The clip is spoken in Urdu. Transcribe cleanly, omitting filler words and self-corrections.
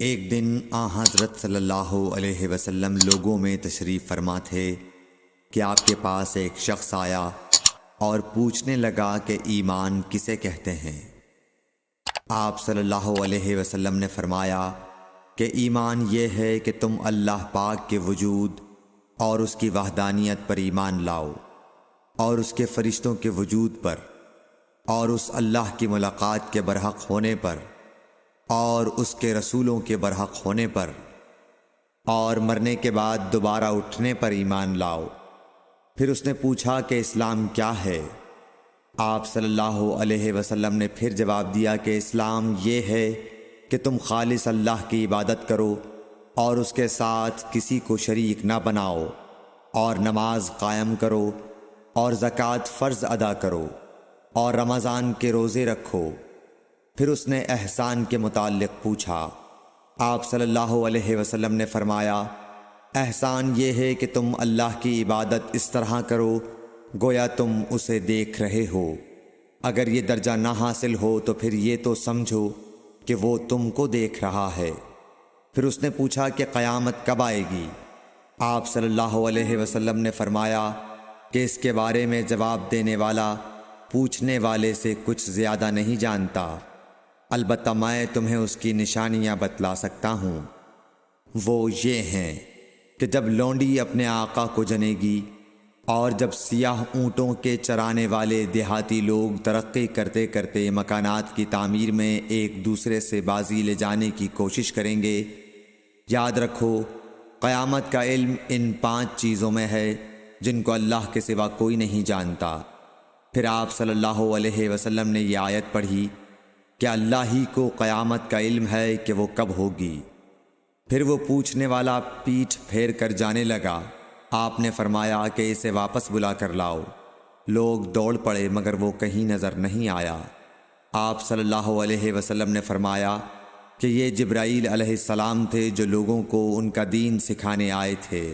ایک دن حضرت صلی اللہ علیہ وسلم لوگوں میں تشریف فرما تھے کہ آپ کے پاس ایک شخص آیا اور پوچھنے لگا کہ ایمان کسے کہتے ہیں۔ آپ صلی اللہ علیہ وسلم نے فرمایا کہ ایمان یہ ہے کہ تم اللہ پاک کے وجود اور اس کی وحدانیت پر ایمان لاؤ، اور اس کے فرشتوں کے وجود پر، اور اس اللہ کی ملاقات کے برحق ہونے پر، اور اس کے رسولوں کے برحق ہونے پر، اور مرنے کے بعد دوبارہ اٹھنے پر ایمان لاؤ۔ پھر اس نے پوچھا کہ اسلام کیا ہے؟ آپ صلی اللہ علیہ وسلم نے پھر جواب دیا کہ اسلام یہ ہے کہ تم خالص اللہ کی عبادت کرو اور اس کے ساتھ کسی کو شریک نہ بناؤ، اور نماز قائم کرو، اور زکوٰۃ فرض ادا کرو، اور رمضان کے روزے رکھو۔ پھر اس نے احسان کے متعلق پوچھا۔ آپ صلی اللہ علیہ وسلم نے فرمایا، احسان یہ ہے کہ تم اللہ کی عبادت اس طرح کرو گویا تم اسے دیکھ رہے ہو۔ اگر یہ درجہ نہ حاصل ہو تو پھر یہ تو سمجھو کہ وہ تم کو دیکھ رہا ہے۔ پھر اس نے پوچھا کہ قیامت کب آئے گی؟ آپ صلی اللہ علیہ وسلم نے فرمایا کہ اس کے بارے میں جواب دینے والا پوچھنے والے سے کچھ زیادہ نہیں جانتا، البتہ میں تمہیں اس کی نشانیاں بتلا سکتا ہوں۔ وہ یہ ہیں کہ جب لونڈی اپنے آقا کو جنے گی، اور جب سیاہ اونٹوں کے چرانے والے دیہاتی لوگ ترقی کرتے کرتے مکانات کی تعمیر میں ایک دوسرے سے بازی لے جانے کی کوشش کریں گے۔ یاد رکھو، قیامت کا علم ان 5 چیزوں میں ہے جن کو اللہ کے سوا کوئی نہیں جانتا۔ پھر آپ صلی اللہ علیہ وسلم نے یہ آیت پڑھی کہ اللہ ہی کو قیامت کا علم ہے کہ وہ کب ہوگی۔ پھر وہ پوچھنے والا پیٹھ پھیر کر جانے لگا۔ آپ نے فرمایا کہ اسے واپس بلا کر لاؤ۔ لوگ دوڑ پڑے مگر وہ کہیں نظر نہیں آیا۔ آپ صلی اللہ علیہ وسلم نے فرمایا کہ یہ جبرائیل علیہ السلام تھے جو لوگوں کو ان کا دین سکھانے آئے تھے۔